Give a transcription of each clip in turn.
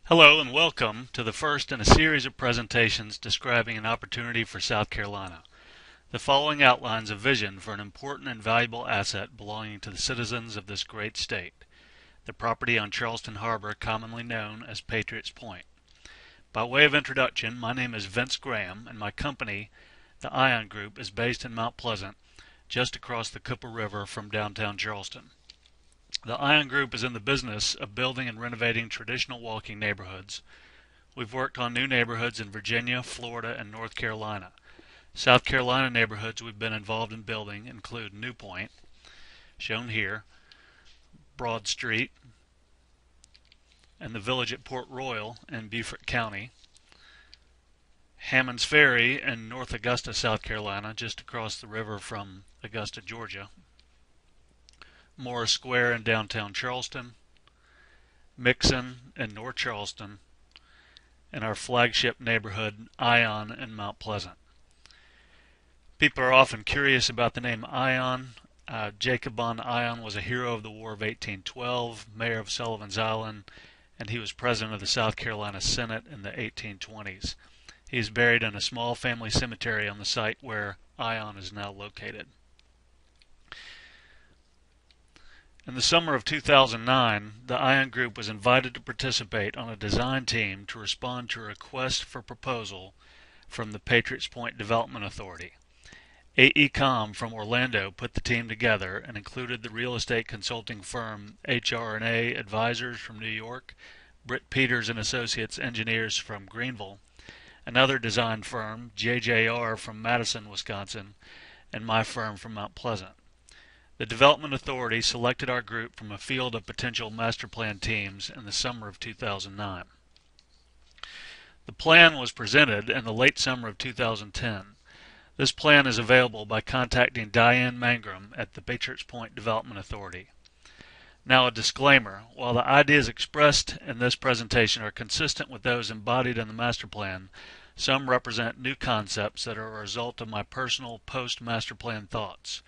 Hello and welcome to the first in a series of presentations describing an opportunity for South Carolina. The following outlines a vision for an important and valuable asset belonging to the citizens of this great state, the property on Charleston Harbor commonly known as Patriots Point. By way of introduction, my name is Vince Graham and my company, the Ion Group, is based in Mount Pleasant, just across the Cooper River from downtown Charleston. The Ion Group is in the business of building and renovating traditional walking neighborhoods. We've worked on new neighborhoods in Virginia, Florida, and North Carolina. South Carolina neighborhoods we've been involved in building include New Point, shown here, Broad Street, and the village at Port Royal in Beaufort County, Hammond's Ferry in North Augusta, South Carolina, just across the river from Augusta, Georgia, Morris Square in downtown Charleston, Mixon in North Charleston, and our flagship neighborhood, Ion in Mount Pleasant. People are often curious about the name Ion. Jacob von Ion was a hero of the War of 1812, mayor of Sullivan's Island, and he was president of the South Carolina Senate in the 1820s. He is buried in a small family cemetery on the site where Ion is now located. In the summer of 2009, the Ion Group was invited to participate on a design team to respond to a request for proposal from the Patriots Point Development Authority. AECOM from Orlando put the team together and included the real estate consulting firm HR&A Advisors from New York, Britt Peters and Associates Engineers from Greenville, another design firm, JJR from Madison, Wisconsin, and my firm from Mount Pleasant. The Development Authority selected our group from a field of potential master plan teams in the summer of 2009. The plan was presented in the late summer of 2010. This plan is available by contacting Diane Mangrum at the Patriots Point Development Authority. Now a disclaimer, while the ideas expressed in this presentation are consistent with those embodied in the master plan, some represent new concepts that are a result of my personal post-master plan thoughts.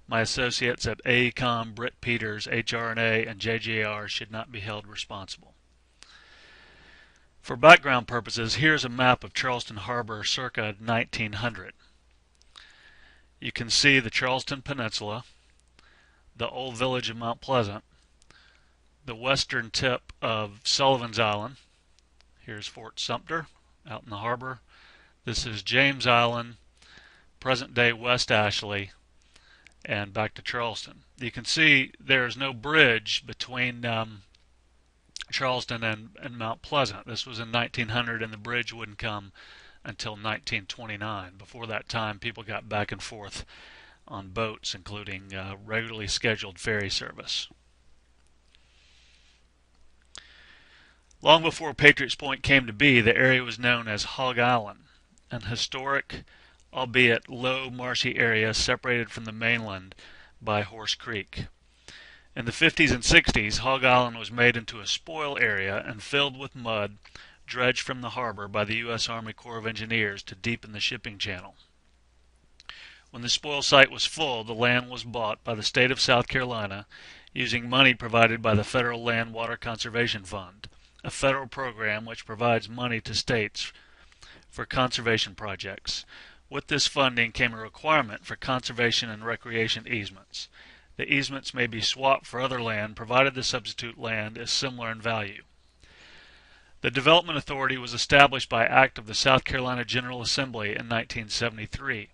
My associates at AECOM, Britt Peters, HR&A, and JGR should not be held responsible. For background purposes, here's a map of Charleston Harbor circa 1900. You can see the Charleston Peninsula, the old village of Mount Pleasant, the western tip of Sullivan's Island. Here's Fort Sumter out in the harbor. This is James Island, present-day West Ashley, and back to Charleston. You can see there's no bridge between Charleston and Mount Pleasant. This was in 1900 and the bridge wouldn't come until 1929. Before that time, people got back and forth on boats, including regularly scheduled ferry service. Long before Patriots Point came to be, the area was known as Hog Island, an historic, albeit low, marshy area separated from the mainland by Horse Creek. In the 50s and 60s, Hog Island was made into a spoil area and filled with mud dredged from the harbor by the U.S. Army Corps of Engineers to deepen the shipping channel. When the spoil site was full, the land was bought by the state of South Carolina using money provided by the Federal Land Water Conservation Fund, a federal program which provides money to states for conservation projects. With this funding came a requirement for conservation and recreation easements. The easements may be swapped for other land provided the substitute land is similar in value. The Development Authority was established by Act of the South Carolina General Assembly in 1973.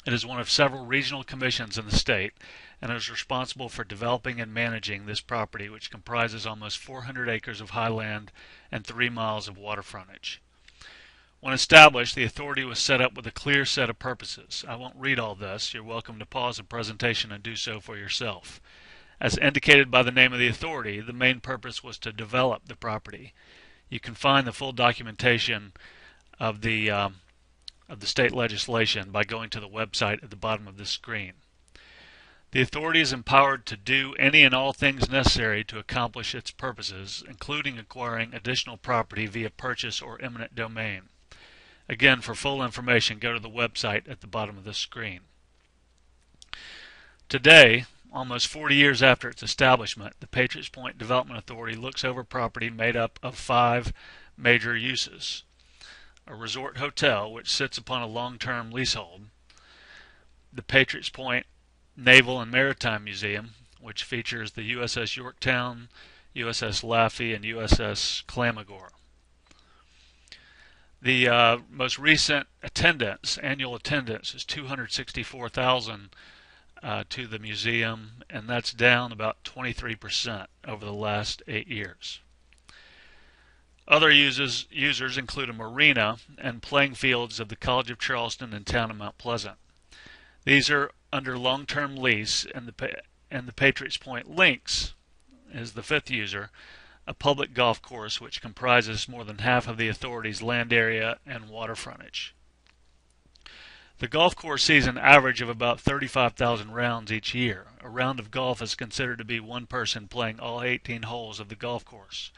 It is one of several regional commissions in the state and is responsible for developing and managing this property, which comprises almost 400 acres of highland and 3 miles of water frontage. When established, the authority was set up with a clear set of purposes. I won't read all this. You're welcome to pause the presentation and do so for yourself. As indicated by the name of the authority, the main purpose was to develop the property. You can find the full documentation of the state legislation by going to the website at the bottom of this screen. The authority is empowered to do any and all things necessary to accomplish its purposes, including acquiring additional property via purchase or eminent domain. Again, for full information, go to the website at the bottom of this screen. Today, almost 40 years after its establishment, the Patriots Point Development Authority looks over property made up of 5 major uses: a resort hotel, which sits upon a long-term leasehold; the Patriots Point Naval and Maritime Museum, which features the USS Yorktown, USS Laffey, and USS Clamagore. The most recent annual attendance, is 264,000 to the museum, and that's down about 23% over the last 8 years. Other users include a marina and playing fields of the College of Charleston and Town of Mount Pleasant. These are under long-term lease, and the Patriots Point Links is the 5th user, a public golf course which comprises more than half of the authority's land area and water frontage. The golf course sees an average of about 35,000 rounds each year. A round of golf is considered to be one person playing all 18 holes of the golf course.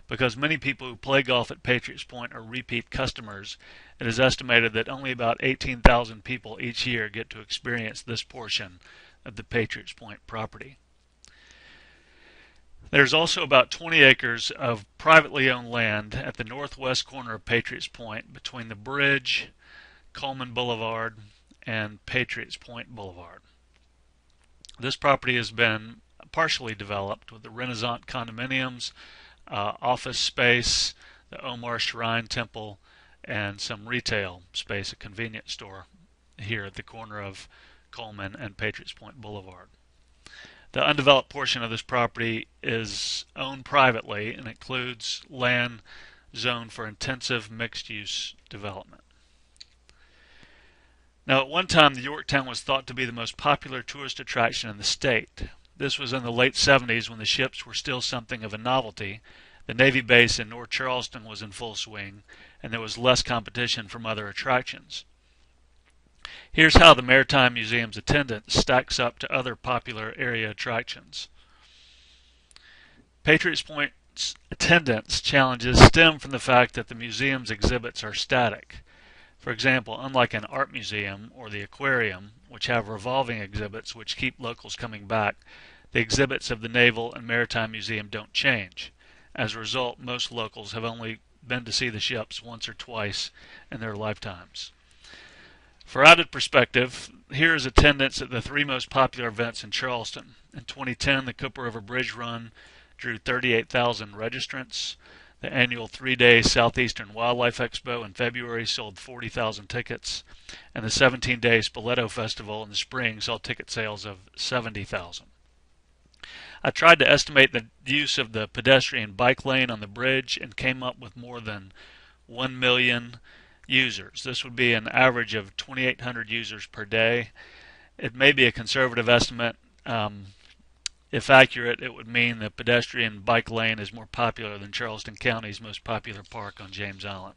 Because many people who play golf at Patriots Point are repeat customers, it is estimated that only about 18,000 people each year get to experience this portion of the Patriots Point property. There's also about 20 acres of privately owned land at the northwest corner of Patriots Point between the bridge, Coleman Boulevard, and Patriots Point Boulevard. This property has been partially developed with the Renaissance condominiums, office space, the Omar Shrine Temple, and some retail space, a convenience store here at the corner of Coleman and Patriots Point Boulevard. The undeveloped portion of this property is owned privately and includes land zoned for intensive mixed-use development. Now, at one time, the Yorktown was thought to be the most popular tourist attraction in the state. This was in the late 70s when the ships were still something of a novelty. The Navy base in North Charleston was in full swing, and there was less competition from other attractions. Here's how the Maritime Museum's attendance stacks up to other popular area attractions. Patriots Point's attendance challenges stem from the fact that the museum's exhibits are static. For example, unlike an art museum or the aquarium, which have revolving exhibits which keep locals coming back, the exhibits of the Naval and Maritime Museum don't change. As a result, most locals have only been to see the ships once or twice in their lifetimes. For added perspective, here is attendance at the 3 most popular events in Charleston. In 2010, the Cooper River Bridge Run drew 38,000 registrants. The annual 3-day Southeastern Wildlife Expo in February sold 40,000 tickets, and the 17-day Spoleto Festival in the spring saw ticket sales of 70,000. I tried to estimate the use of the pedestrian bike lane on the bridge and came up with more than 1 million users. This would be an average of 2,800 users per day. It may be a conservative estimate. If accurate, it would mean the pedestrian bike lane is more popular than Charleston County's most popular park on James Island.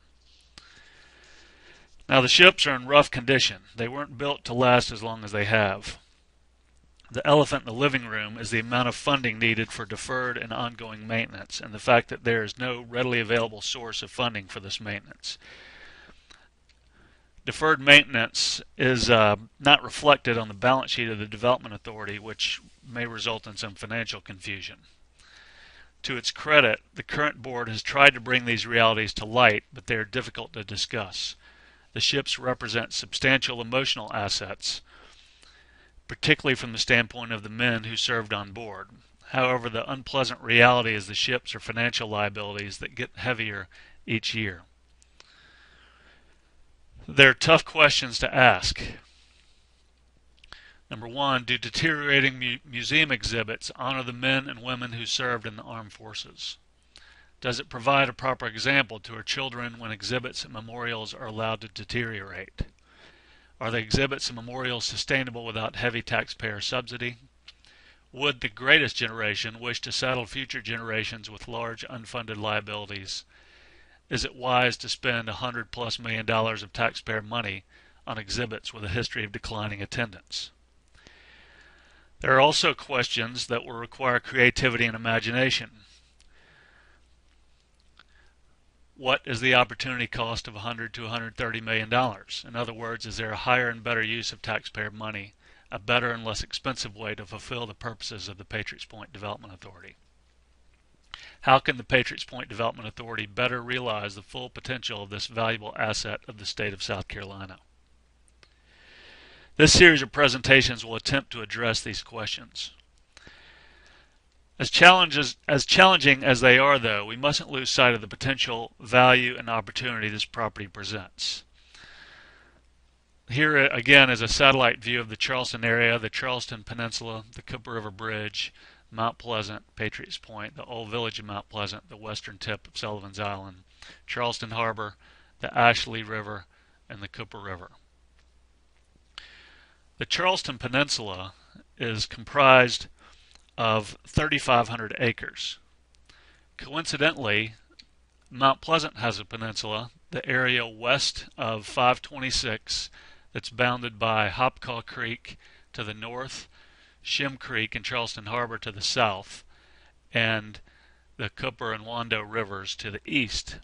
Now, the ships are in rough condition. They weren't built to last as long as they have. The elephant in the living room is the amount of funding needed for deferred and ongoing maintenance, and the fact that there is no readily available source of funding for this maintenance. Deferred maintenance is not reflected on the balance sheet of the Development Authority, which may result in some financial confusion. To its credit, the current board has tried to bring these realities to light, but they are difficult to discuss. The ships represent substantial emotional assets, particularly from the standpoint of the men who served on board. However, the unpleasant reality is the ships are financial liabilities that get heavier each year. They're tough questions to ask. Number 1, do deteriorating museum exhibits honor the men and women who served in the armed forces? Does it provide a proper example to our children when exhibits and memorials are allowed to deteriorate? Are the exhibits and memorials sustainable without heavy taxpayer subsidy? Would the greatest generation wish to saddle future generations with large unfunded liabilities? Is it wise to spend $100+ million of taxpayer money on exhibits with a history of declining attendance? There are also questions that will require creativity and imagination. What is the opportunity cost of $100 to $130 million? In other words, is there a higher and better use of taxpayer money a better and less expensive way to fulfill the purposes of the Patriots Point Development Authority. How can the Patriots Point Development Authority better realize the full potential of this valuable asset of the state of South Carolina? This series of presentations will attempt to address these questions. As challenging as they are, though, we mustn't lose sight of the potential value and opportunity this property presents. Here again is a satellite view of the Charleston area, the Charleston Peninsula, the Cooper River Bridge, Mount Pleasant, Patriots Point, the old village of Mount Pleasant, the western tip of Sullivan's Island, Charleston Harbor, the Ashley River, and the Cooper River. The Charleston Peninsula is comprised of 3,500 acres. Coincidentally, Mount Pleasant has a peninsula, the area west of 526, that's bounded by Hopcaw Creek to the north, Shem Creek and Charleston Harbor to the south, and the Cooper and Wando rivers to the east.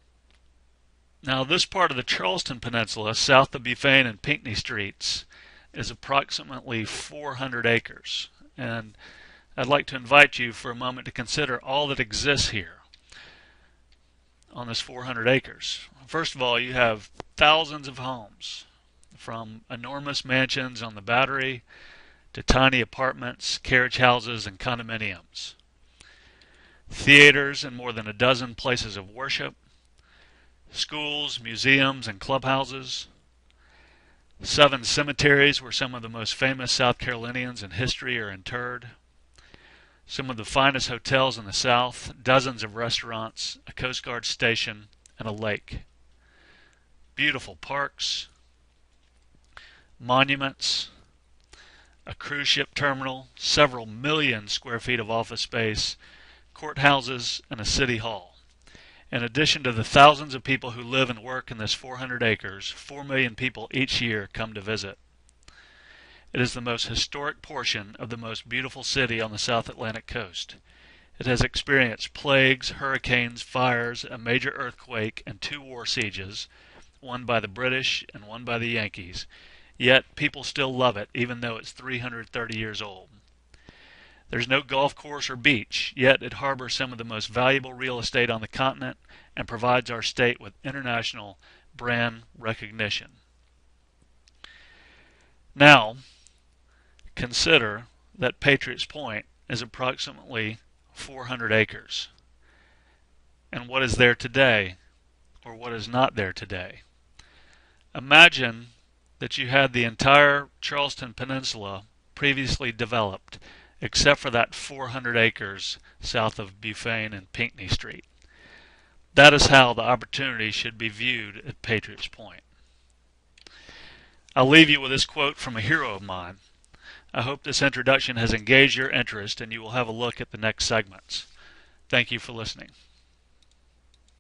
Now, this part of the Charleston Peninsula, south of Buchanan and Pinckney Streets, is approximately 400 acres. And I'd like to invite you for a moment to consider all that exists here on this 400 acres. First of all, you have thousands of homes, from enormous mansions on the Battery to tiny apartments, carriage houses, and condominiums. Theaters and more than a dozen places of worship, schools, museums, and clubhouses, 7 cemeteries where some of the most famous South Carolinians in history are interred, some of the finest hotels in the South, dozens of restaurants, a Coast Guard station, and a lake. Beautiful parks, monuments, a cruise ship terminal, several million square feet of office space, courthouses, and a city hall. In addition to the thousands of people who live and work in this 400 acres, 4 million people each year come to visit. It is the most historic portion of the most beautiful city on the South Atlantic coast. It has experienced plagues, hurricanes, fires, a major earthquake, and 2 war sieges, one by the British and one by the Yankees. Yet people still love it, even though it's 330 years old. There's no golf course or beach, yet it harbors some of the most valuable real estate on the continent and provides our state with international brand recognition. Now, consider that Patriots Point is approximately 400 acres. And what is there today, or what is not there today? Imagine that you had the entire Charleston Peninsula previously developed, except for that 400 acres south of Buchanan and Pinckney Street. That is how the opportunity should be viewed at Patriots Point. I'll leave you with this quote from a hero of mine. I hope this introduction has engaged your interest and you will have a look at the next segments. Thank you for listening.